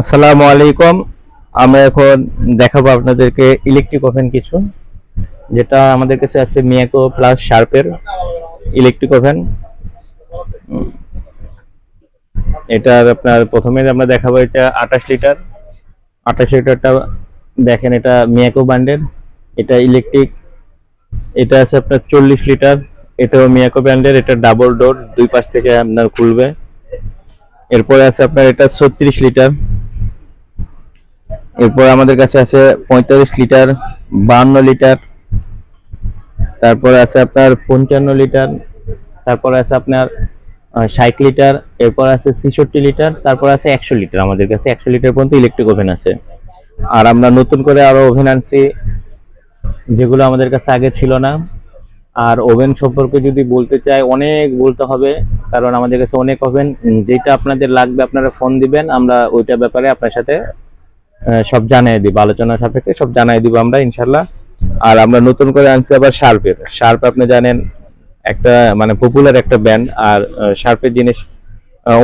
আসসালামু আলাইকুম। আমরা এখন দেখাবো আপনাদেরকে ইলেকট্রিক ওভেন কিছু, যেটা আমাদের কাছে আছে মিয়াকো প্লাস শার্পের ইলেকট্রিক ওভেন। এটার আপনার প্রথমে আমরা দেখাবো এটা 28 লিটার। 28 লিটারটা দেখেন, এটা মিয়াকো ব্র্যান্ডের, এটা ইলেকট্রিক। এটা আছে আপনার 40 লিটার, এটাও মিয়াকো ব্র্যান্ডের, এটা ডাবল ডোর, দুই পাশ থেকে আপনার খুলবে। এরপরে আছে আপনার এটা 36 লিটার। এরপর আমাদের কাছে আছে 45 লিটার, 52 লিটার, তারপরে আছে আপনার 55 লিটার, তারপরে আছে আপনার 60 লিটার, এরপর আছে 66 লিটার, তারপর আছে 100 লিটার। আমাদের কাছে 100 লিটার পর্যন্ত ইলেকট্রিক ওভেন আছে। আর আমরা নতুন করে আরো ওভেন আনছি, যেগুলো আমাদের কাছে আগে ছিল না। আর ওভেন সম্পর্কে যদি বলতে চাই, অনেক বলতে হবে, কারণ আমাদের কাছে অনেক ওভেন। যেটা আপনাদের লাগবে আপনারা ফোন দিবেন, আমরা ওইটা ব্যাপারে আপনার সাথে সব জানিয়ে দিব, আলোচনা সাপেক্ষে সব জানিয়ে দিব আমরা ইনশাল্লাহ। আর আমরা নতুন করে আনছি আবার শার্পের। শার্প আপনি জানেন, একটা মানে পপুলার একটা ব্র্যান্ড। আর শার্পের জিনিস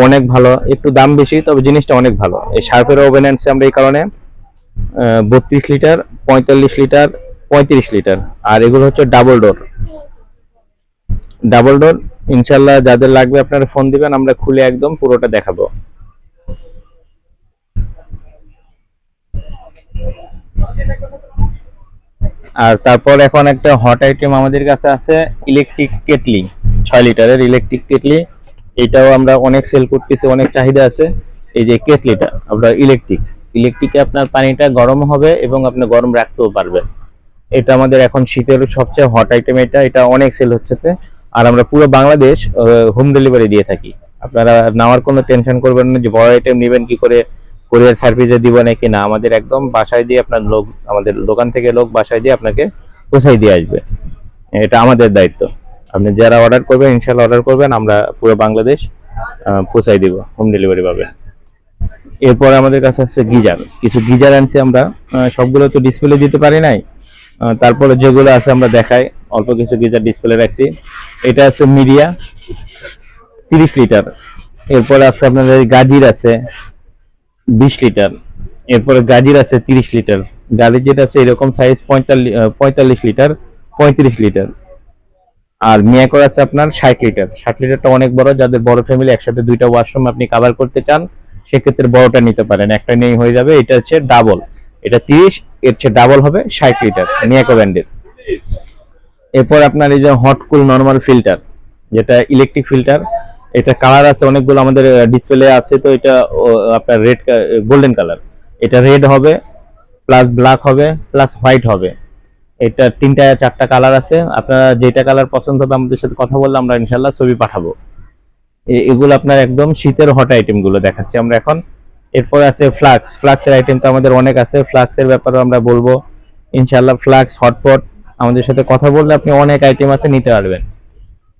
অনেক ভালো, একটু দাম বেশি, তবে জিনিসটা অনেক ভালো। এই শার্পের ওভেন আনছি আমরা এই কারণে, 32 লিটার, 45 লিটার, 35 লিটার। আর এগুলো হচ্ছে ডাবল ডোর। ডাবল ডোর ইনশাল্লাহ যাদের লাগবে আপনারা ফোন দিবেন, আমরা খুলে একদম পুরোটা দেখাবো। আর তারপর এখন একটা হট আইটেম আমাদের কাছে আছে, ইলেকট্রিক কেটলি। 6 লিটারের ইলেকট্রিক কেটলি, এটাও আমরা অনেক সেল করতেছি, অনেক চাহিদা আছে। এই যে কেটলিটা আপনার ইলেকট্রিক, ইলেকট্রিকে আপনার পানিটা গরম হবে এবং আপনি গরম রাখতেও পারবেন। এটা আমাদের এখন শীতের সবচেয়ে হট আইটেম, এটা এটা অনেক সেল হচ্ছে। আর আমরা পুরো বাংলাদেশ হোম ডেলিভারি দিয়ে থাকি। আপনারা নেওয়ার কোনো টেনশন করবেন না যে বড় আইটেম নেবেন কি করে, কোরিয়ার সার্ভিসে দিব নাকি না। আমাদের একদম বাসায় দিয়ে আপনার লোক, আমাদের দোকান থেকে লোক বাসায় দিয়ে আপনাকে পৌঁছাই দিয়ে আসবে। এটা আমাদের দায়িত্ব। আপনি যারা অর্ডার করবেন ইনশাল্লাহ অর্ডার করবেন, আমরা পুরো বাংলাদেশ পৌঁছাই দিব, হোম ডেলিভারি পাবে। এরপর আমাদের কাছে আছে গিজার, কিছু গিজার আনছি আমরা। সবগুলো তো ডিসপ্লে দিতে পারি নাই, তারপরে যেগুলো আছে আমরা দেখাই। অল্প কিছু গিজার ডিসপ্লে রাখছি। এটা আছে মিডিয়া, 30 লিটার। এরপরে আছে আপনার গাজির আছে 20 লিটার। এরপরে গাজির আছে 30 লিটার। গাজির যেটা আছে এরকম সাইজ 45 লিটার, 35 লিটার। আর মিয়াকোর আছে আপনার 60 লিটার। 60 লিটারটা অনেক বড়, যাদের বড় ফ্যামিলি, একসাথে দুইটা ওয়াশরুম আপনি কাভার করতে চান, সেক্ষেত্রে বড়টা নিতে পারেন, একটা নিয়েই হয়ে যাবে। এটা হচ্ছে ডাবল, এটা 30, এর চেয়ে ডাবল হবে 60 লিটার, মিয়াকো ব্র্যান্ডের। এরপর আপনার এই যে হট কুল নর্মাল ফিল্টার, যেটা ইলেকট্রিক ফিল্টার, এটা কালার আছে অনেকগুলো আমাদের ডিসপ্লে আছে। তো এটা আপনার রেড, গোল্ডেন কালার। এটা রেড হবে, প্লাস ব্ল্যাক হবে, প্লাস হোয়াইট হবে। এটা তিনটা চারটা কালার আছে। আপনারা যেটা কালার পছন্দ হবে আমাদের সাথে কথা বললে আমরা ইনশাল্লাহ ছবি পাঠাবো। এগুলো আপনার একদম শীতের হট আইটেম গুলো দেখাচ্ছি আমরা এখন। এরপর আছে ফ্লাক্স। ফ্লাক্সের আইটেম তো আমাদের অনেক আছে, ফ্লাক্সের ব্যাপারে আমরা বলবো ইনশাল্লাহ। ফ্লাক্স, হটপট, আমাদের সাথে কথা বললে আপনি অনেক আইটেম আছে, নিতে পারবেন।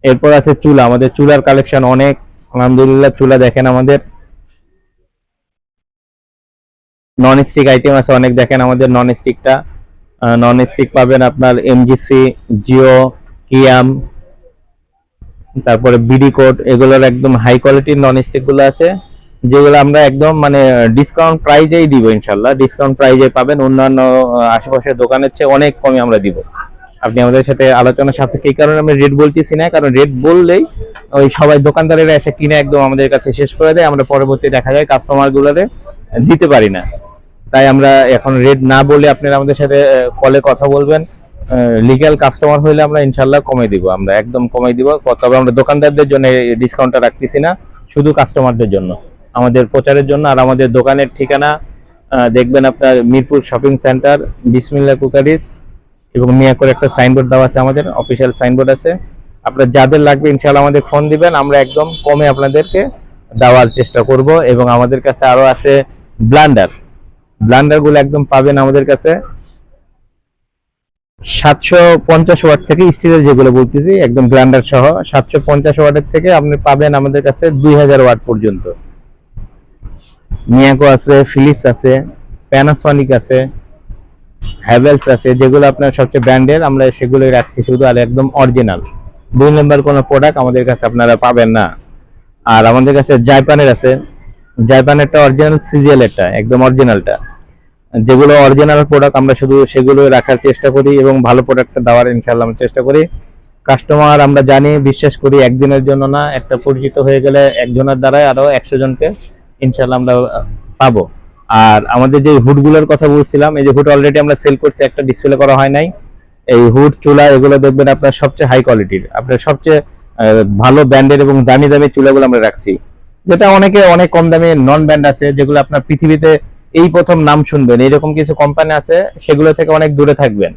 এরপর আছে চুলা, আমাদের চুলার কালেকশন অনেক, আলহামদুলিল্লাহ। চুলা দেখেন, আমাদের নন স্টিক আইটেম আছে অনেক। দেখেন আমাদের নন স্টিকটা, নন স্টিক পাবেন আপনার এমজিসি, জিও, কিয়াম, তারপরে বিডি কোড। এগুলোর একদম হাই কোয়ালিটির নন স্টিক গুলো আছে, যেগুলো আমরা একদম মানে ডিসকাউন্ট প্রাইজেই দিব ইনশাল্লাহ। ডিসকাউন্ট প্রাইজে পাবেন, অন্যান্য আশেপাশের দোকানের চেয়ে অনেক কমে আমরা দিব। আপনি আমাদের সাথে আলোচনা সাপেক্ষে, এই কারণে আমরা রেট বলতেছি না, কারণ রেট বললেই ওই সবাই দোকানদারেরা এসে কিনে একদম আমাদের কাছে শেষ করে দেয়, আমরা পরবর্তী দেখা যায় কাস্টমার গুলোরে দিতে পারি না। তাই আমরা এখন রেট না বলে আপনারা আমাদের সাথে কলে কথা বলবেন। লিগ্যাল কাস্টমার হইলে আমরা ইনশাল্লাহ কমে দিব, আমরা একদম কমে দিব। তবে আমরা দোকানদারদের জন্য ডিসকাউন্টটা রাখতেছি না, শুধু কাস্টমারদের জন্য, আমাদের প্রচারের জন্য। আর আমাদের দোকানের ঠিকানা দেখবেন আপনার মিরপুর শপিং সেন্টার, বিসমিল্লাহ কুকারিস, এবং মিয়াকোর একটা সাইনবোর্ড দেওয়া আছে, আমাদের অফিসিয়াল সাইনবোর্ড আছে। আপনার যাদের লাগবে ইনশাল্লাহ আমাদের ফোন দিবেন, আমরা একদম কমে আপনাদেরকে দেওয়ার চেষ্টা করব। এবং আমাদের কাছে আরো আছে ব্লান্ডার। ব্লান্ডার গুলো একদম পাবেন আমাদের কাছে 750 ওয়াট থেকে, স্টিলের যেগুলো বলতেছি একদম ব্লান্ডার সহ 750 ওয়াটের থেকে আপনি পাবেন আমাদের কাছে 2000 ওয়াট পর্যন্ত। মিয়াকো আছে, ফিলিপস আছে, প্যানাসনিক আছে, হ্যাভেলস আছে, যেগুলো আপনার সবচেয়ে ব্র্যান্ডের, আমরা সেগুলোই রাখছি শুধু। আর একদম অরিজিনাল, 2 নম্বর কোনো প্রোডাক্ট আমাদের কাছে আপনারা পাবেন না। আর আমাদের কাছে জাপানের আছে, জাপানেরটা অরিজিনাল, সিজিএল এটা একদম অরিজিনালটা। যেগুলো অরিজিনাল প্রোডাক্ট আমরা শুধু সেগুলো রাখার চেষ্টা করি এবং ভালো প্রোডাক্টটা দেওয়ার ইনশাআল্লাহ আমরা চেষ্টা করি। কাস্টমার আমরা জানি, বিশ্বাস করি, একদিনের জন্য না, একটা পরিচিত হয়ে গেলে একজনের দ্বারাই আরো 100 জনকে ইনশাআল্লাহ আমরা পাবো। আর আমাদের যে হুডগুলোর কথা বলছিলাম, এই যে হুড অলরেডি আমরা সেল করছি, একটা ডিসপ্লে করা হয় নাই। এই হুড চুলা এগুলো দেখবেন আপনার সবচেয়ে হাই কোয়ালিটির, আপনার সবচেয়ে ভালো ব্র্যান্ডের এবং দামি দামি চুলাগুলো আমরা রাখছি। যেটা অনেকে অনেক কম দামি নন ব্র্যান্ড আছে, যেগুলো আপনার পৃথিবীতে এই প্রথম নাম শুনবেন, এরকম কিছু কোম্পানি আছে, সেগুলো থেকে অনেক দূরে থাকবেন।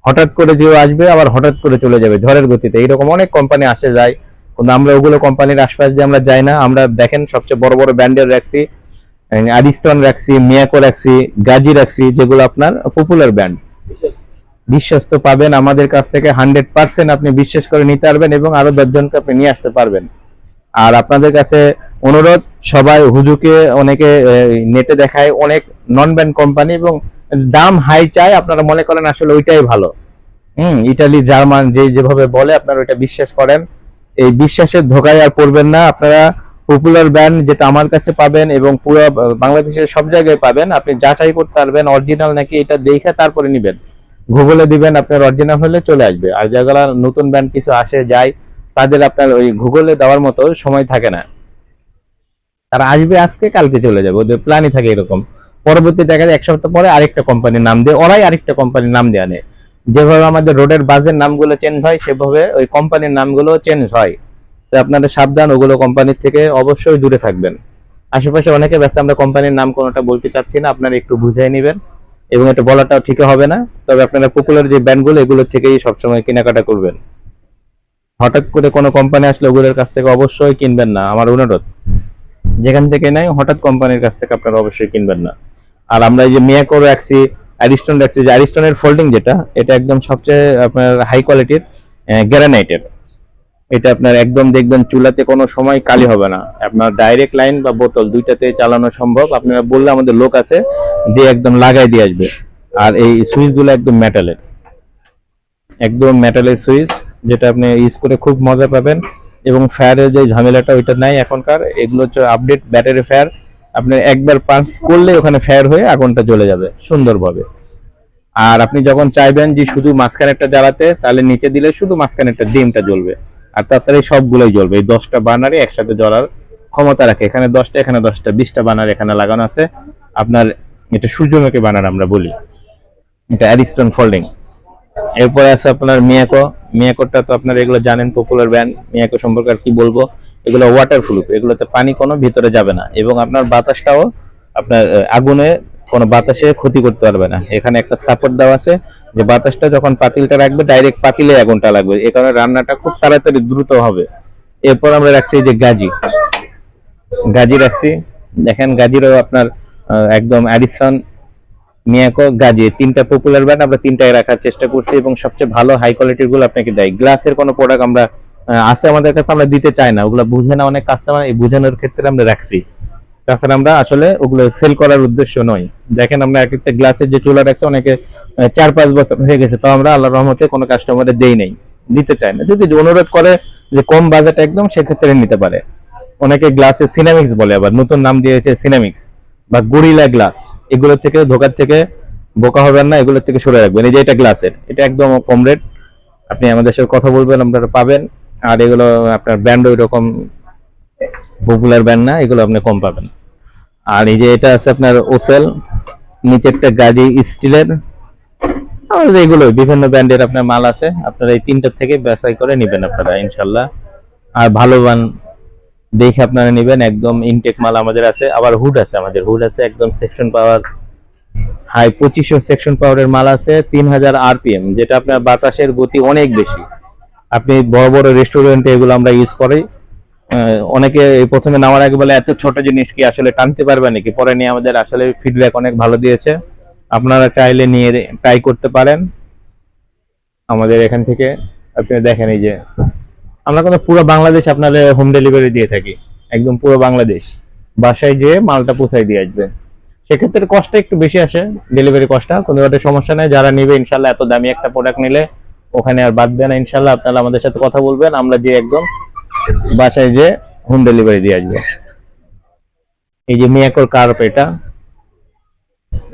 হঠাৎ করে যে আসবে আবার হঠাৎ করে চলে যাবে ঝড়ের গতিতে, এইরকম অনেক কোম্পানি আসে যায়, কিন্তু আমরা ওগুলো কোম্পানির আশপাশ দিয়ে আমরা যাই না। আমরা দেখেন সবচেয়ে বড় বড় ব্র্যান্ডের রাখছি, আরিস্টন রাখছি, মিয়াকো রাখছি, গাজি রাখছি, যেগুলো আপনার পপুলার ব্র্যান্ড, বিশ্বস্ত পাবেন আমাদের কাছ থেকে 100% আপনি বিশ্বাস করে নিতে পারবেন এবং আরো 10 জনকে আপনি নিয়ে আসতে পারবেন। আর আপনাদের কাছে অনুরোধ, সবাই হুজুকে অনেকে নেটে দেখায় অনেক নন ব্র্যান্ড কোম্পানি এবং দাম হাই চায়, আপনারা মনে করেন আসলে ওইটাই ভালো। ইটালি জার্মান যে যেভাবে বলে আপনারা ওইটা বিশ্বাস করেন, এই বিশ্বাসের ধোকায় আর পড়বেন না। আপনারা পপুলার ব্র্যান্ড যেটা আমার কাছে পাবেন এবং পুরো বাংলাদেশের সব জায়গায় পাবেন, আপনি যাচাই করতে পারবেন অরিজিনাল নাকি, এটা দেখে তারপরে নিবেন। গুগলে দিবেন, আপনার অরিজিনাল হলে চলে আসবে। আর যেগুলা নতুন ব্র্যান্ড কিছু আসে যায়, তাদের আপনার ওই গুগলে দেওয়ার মতো সময় থাকে না, তারা আসবে আজকে কালকে চলে যাবে, ওদের প্ল্যানই থাকে এরকম। পরবর্তী দেখা যায় 1 সপ্তাহ পরে আরেকটা কোম্পানির নাম দিয়ে, ওরাই আরেকটা কোম্পানির নাম দিয়ে আনে। যেভাবে আমাদের রোডের বাসের নামগুলো চেঞ্জ হয়, সেভাবে ওই কোম্পানির নামগুলো চেঞ্জ হয়। তো আপনারা সাবধান, ওগুলো কোম্পানির থেকে অবশ্যই দূরে থাকবেন। আশেপাশে অনেকে ব্যস্ত, আমরা কোম্পানির নাম কোনোটা বলতে চাচ্ছি না, আপনারা একটু বুঝিয়ে নেবেন এবং এটা বলাটাও ঠিক হবে না। তবে আপনারা পপুলার যে ব্র্যান্ডগুলো, এগুলো থেকেই সবসময় কেনাকাটা করবেন। হঠাৎ করে কোনো কোম্পানি আসলে ওগুলোর কাছ থেকে অবশ্যই কিনবেন না, আমার অনুরোধ। যেখান থেকে নাই হঠাৎ কোম্পানির কাছ থেকে আপনারা অবশ্যই কিনবেন না। আর আমরা এই যে মিয়াকো রাখছি, অ্যারিস্টন রাখছি, যে অ্যারিস্টনের ফোল্ডিং যেটা, এটা একদম সবচেয়ে আপনার হাই কোয়ালিটির গ্রানাইটের। এটা আপনার একদম দেখবেন চুলাতে কোনো সময় কালি হবে না, আপনার ডাইরেক্ট লাইন বা বোতল দুইটাতে চালানো সম্ভব। আপনারা বললে আমাদের লোক আছে যে একদম লাগাই দিয়ে আসবে। আর এই সুইচগুলো একদম মেটালের, একদম মেটালের সুইচ, যেটা আপনি ইউজ করে খুব মজা পাবেন। এবং ফায়ারের যে ঝামেলাটা ওইটা নাই এখনকার, এগুলো হচ্ছে আপডেট ব্যাটারি ফায়ার। আপনি একবার পাঞ্চ করলে ওখানে ফায়ার হয়ে আগুনটা জ্বলে যাবে সুন্দরভাবে। আর আপনি যখন চাইবেন যে শুধু মাঝখানেরটা জ্বালাতে, তাহলে নিচে দিলে শুধু মাঝখানেরটা ডিমটা জ্বলবে, আর তাছাড়া এই সবগুলোই জ্বলবে। এই 10টা বার্নারে একসাথে জ্বলার ক্ষমতা রাখে, এখানে 10টা, এখানে 10টা, 20টা বার্নার এখানে লাগানো আছে আপনার। এটা সূর্যমুখী বার্নার আমরা বলি, এটা অ্যারিস্টন ফোল্ডিং। এরপরে আছে আপনার মিয়াকো। মিয়াকোটা তো আপনারা এগুলো জানেন, পপুলার ব্র্যান্ড। মিয়াকো সম্পর্কে আর কি বলবো, এগুলো ওয়াটার প্রুফ, এগুলোতে পানি কোনো ভিতরে যাবে না এবং আপনার বাতাসটাও আপনার আগুনে কোনো বাতাসে ক্ষতি করতে পারবে না। এখানে একটা সাপোর্ট দেওয়া আছে, যে বাতাসটা যখন পাতিলটা রাখবে ডাইরেক্ট পাতিলে আগুনটা লাগবে, এ কারণে রান্নাটা খুব তাড়াতাড়ি দ্রুত হবে। এরপর আমরা রাখছি এই যে গাজি, গাজি রাখছি। দেখেন গাজিরও আপনার একদম অ্যাডিসন, মিয়াকো, গাজি, তিনটা পপুলার ব্র্যান্ড, আমরা তিনটাই রাখার চেষ্টা করছি এবং সবচেয়ে ভালো হাই কোয়ালিটির গুলো আপনাকে দেয়। গ্লাসের কোনো প্রোডাক্ট আমরা আছে আমাদের কাছে, আমরা দিতে চাই না, ওগুলো বুঝে না অনেক কাস্টমার, এই বোঝানোর ক্ষেত্রে আমরা রাখছি। তাছাড়া আমরা আসলে ওগুলো সেল করার উদ্দেশ্য নয়। দেখেন আমরা এক একটা গ্লাসের যে চুলা রাখছি, অনেকে 4-5 বছর হয়ে গেছে, তো আমরা আল্লাহর রহমতে কোনো কাস্টমারে দেই নাই, দিতে চাই না। যদি অনুরোধ করে যে কম বাজেট একদম, সেক্ষেত্রে নিতে পারে। অনেকে গ্লাসে সিনামিক্স বলে, আবার নতুন নাম দিয়েছে সিনামিক্স বা গরিলা গ্লাস। এগুলো থেকে ধোকার থেকে বোকা হবেন না, এগুলো থেকে সরে রাখবেন। এই যে এটা গ্লাসের, এটা একদম কম রেট, আপনি আমাদের সাথে কথা বলবেন, আপনারা পাবেন। আর এগুলো আপনার ব্র্যান্ড ওই রকম পপুলার ব্র্যান্ড না, এগুলো আপনি কম পাবেন। আর এই যে এটা আছে আপনার ওসেল, নিচেরটা গাজি স্টিলের। আমাদের এগুলো বিভিন্ন ব্র্যান্ডের আপনার মাল আছে, আপনারা এই তিনটা থেকে বাছাই করে নেবেন আপনারা ইনশাল্লাহ। আর ভালো মান দেখে আপনারা নেবেন, একদম ইনটেক মাল আমাদের আছে। আবার হুড আছে, আমাদের হুড আছে একদম সেকশন পাওয়ার হাই 2500 সেকশন পাওয়ারের মাল আছে, 3000 আরপিএম, যেটা আপনার বাতাসের গতি অনেক বেশি। আপনি বড় বড় রেস্টুরেন্টে এগুলো আমরা ইউজ করি। অনেকে প্রথমে নামার আগে বলে এত ছোট জিনিস কি আসলে টানতে পারবে নাকি, পরে নিয়ে আমাদের আসলে ফিডব্যাক অনেক ভালো দিয়েছে। আপনারা চাইলে নিয়ে ট্রাই করতে পারেন আমাদের এখান থেকে। আপনি দেখেন এই যে আমরা কিন্তু পুরো বাংলাদেশ আপনাদের হোম ডেলিভারি দিয়ে থাকি, একদম পুরো বাংলাদেশ বাসায় যেয়ে মালটা পৌঁছায় দিয়ে আসবে। সেক্ষেত্রে কষ্ট একটু বেশি আসে, ডেলিভারি কষ্টটা, কোনো একটা সমস্যা নেই। যারা নিবে ইনশাল্লাহ, এত দামি একটা প্রোডাক্ট নিলে ওখানে আর বাঁধবে না ইনশাল্লাহ। আপনারা আমাদের সাথে কথা বলবেন, আমরা যে একদম বাসায় যে হোম ডেলিভারি দিয়ে আসবো এই যে মিয়াকোর কার্প, এটা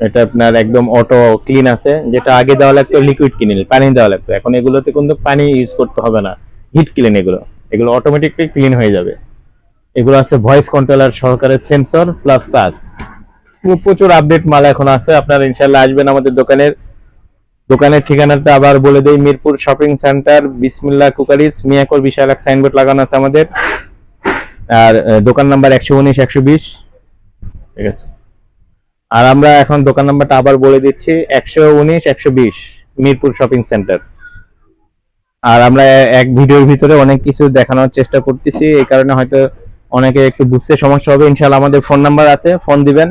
এটা আপনার একদম অটো ক্লিন আছে, যেটা আগে দেওয়া লাগতো লিকুইড ক্লিন, পানি দেওয়া লাগতো, এখন এগুলোতে কিন্তু পানি ইউজ করতে হবে না, হিট ক্লিন, এগুলো এগুলো অটোমেটিকলি ক্লিন হয়ে যাবে। এগুলো আছে ভয়েস কন্ট্রোলার সহকারে, সেন্সর প্লাস টাচ, প্রচুর আপডেট মাল এখন আছে। আপনারা ইনশাল্লাহ আসবেন আমাদের দোকানের ঠিকানাটা আবার বলে দেই, মিরপুর শপিং সেন্টার, বিসমিল্লাহ কুকারিস, মিয়াকোর বিশাল এক সাইনবোর্ড লাগানো আছে আমাদের। আর দোকান নাম্বার 119 120, ঠিক আছে। আর আমরা এখন দোকান নাম্বারটা আবার বলে দিচ্ছি, 119 120 মিরপুর শপিং সেন্টার। আর আমরা এক ভিডিওর ভিতরে অনেক কিছু দেখানোর চেষ্টা করতেছি, এই কারণে হয়তো অনেকে একটু বুঝতে সমস্যা হবে। ইনশাআল্লাহ আমাদের ফোন নাম্বার আছে, ফোন দিবেন,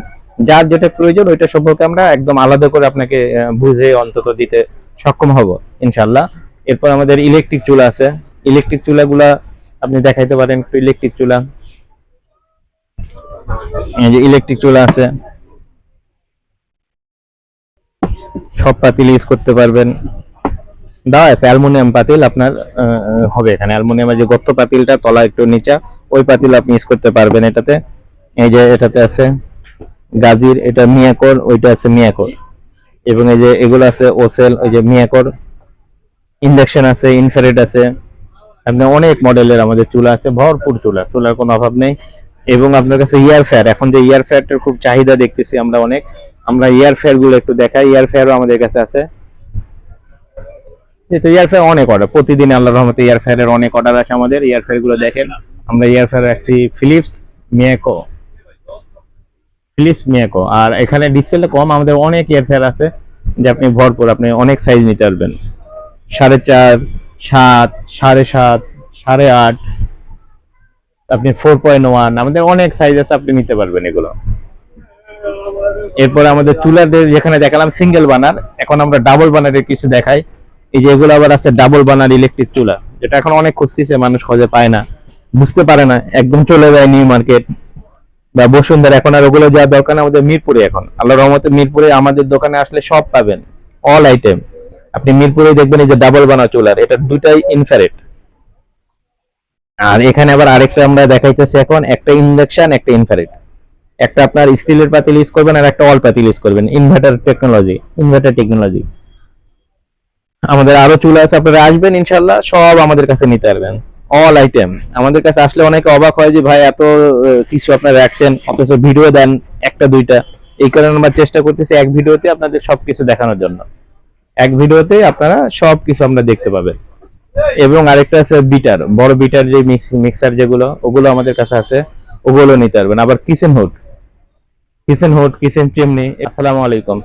যার যেটা প্রয়োজন ওইটা সম্পর্কে আমরা একদম আলাদা করে আপনাকে বুঝে অন্তত দিতে সক্ষম হব ইনশাআল্লাহ। এরপর আমাদের ইলেকট্রিক চুলা আছে, ইলেকট্রিক চুলাগুলা আপনি দেখাইতে পারেন একটু। ইলেকট্রিক চুলা, এই যে ইলেকট্রিক চুলা আছে, সব পাতিল ইউজ করতে পারবেন। দেওয়া আছে অ্যালুমিনিয়াম পাতিল আপনার হবে এখানে, অ্যালুমিনিয়ামের যে গর্ত পাতিলটা তলা একটু নিচা, ওই পাতিল আপনি ইউজ করতে পারবেন এটাতে। এই যে এটাতে আছে গাজির, এটা মিয়াকোর, ওইটা আছে মিয়াকোর, এবং এই যে এগুলো আছে ওসেল, ওই যে মিয়াকোর। ইন্ডাকশন আছে, ইনফ্রারেড আছে, আপনার অনেক মডেলের আমাদের চুলা আছে, ভরপুর চুলা, চুলার কোনো অভাব নেই। এবং আপনার কাছে ইয়ার ফেয়ার, এখন যে ইয়ার ফেয়ারটার খুব চাহিদা দেখতেছি আমরা অনেক, আমরা ইয়ার ফেয়ার গুলো একটু দেখাই। ইয়ার ফেয়ারও আমাদের কাছে আছে, যেহেতু ইয়ার ফেয়ার অনেক অর্ডার, প্রতিদিন আল্লাহর রহমতে ইয়ার ফেয়ারের অনেক অর্ডার আছে আমাদের। ইয়ার ফেয়ার গুলো দেখেন, আমরা ইয়ার ফেয়ার রাখছি ফিলিপস মিয়াকো, ফিলিপস মিয়াকো। আর এখানে ডিসপ্লে কম, আমাদের অনেক ইয়ার ফেয়ার আছে, যে আপনি ভরপুর, আপনি অনেক সাইজ নিতে পারবেন, 4.5, 7, 7.5, 8.5, আপনি 4.1, আমাদের অনেক সাইজ আছে, আপনি নিতে পারবেন এগুলো। এরপরে আমাদের চুলাদের যেখানে দেখালাম সিঙ্গেল বানার, এখন আমরা ডাবল বানারের কিছু দেখাই। এই যে এগুলো আবার আছে ডাবল বানার ইলেকট্রিক চুলা, যেটা এখন অনেক খুঁজতেছে মানুষ, খোঁজে পায় না, বুঝতে পারে না, একদম চলে যায় নিউ মার্কেট বা বসুন্ধরা। এখন আর ওগুলো যাওয়ার দরকার নেই, আমাদের মিরপুরে এখন আল্লাহর রহমতে মিরপুরে আমাদের দোকানে আসলে সব পাবেন, অল আইটেম। আপনি মিরপুরে দেখবেন এই যে ডাবল বানার চুলার, এটা দুটাই ইনফ্রারেড। আর এখানে আবার আরেকটা আমরা দেখাইতেছি এখন, একটা ইন্ডাকশন একটা ইনফ্রারেড, একটা আপনার স্টিলের পাতিল ইউজ করবেন আর একটা অল পাতিল ইউজ করবেন, ইনভার্টার টেকনোলজি। আমাদের আরো চুলা আছে, আপনারা আসবেন ইনশাল্লাহ, সব আমাদের কাছে নিতে পারবেন, অল আইটেম। আমাদের কাছে আসলে অনেকে অবাক হয় যে ভাই এত কিছু আপনারা রাখছেন, অথচ ভিডিও দেন একটা দুইটা। এই কারণে আমরা চেষ্টা করতেছি এক ভিডিওতে আপনাদের সবকিছু দেখানোর জন্য, এক ভিডিওতে আপনারা সবকিছু আমরা দেখতে পাবেন। এবং আরেকটা আছে বিটার, বড় বিটার যে মিক্সার যেগুলো, ওগুলো আমাদের কাছে আছে, ওগুলো নিতে পারবেন। আবার কিচেন হুড, কিচেন চিমনি। আসসালামু আলাইকুম।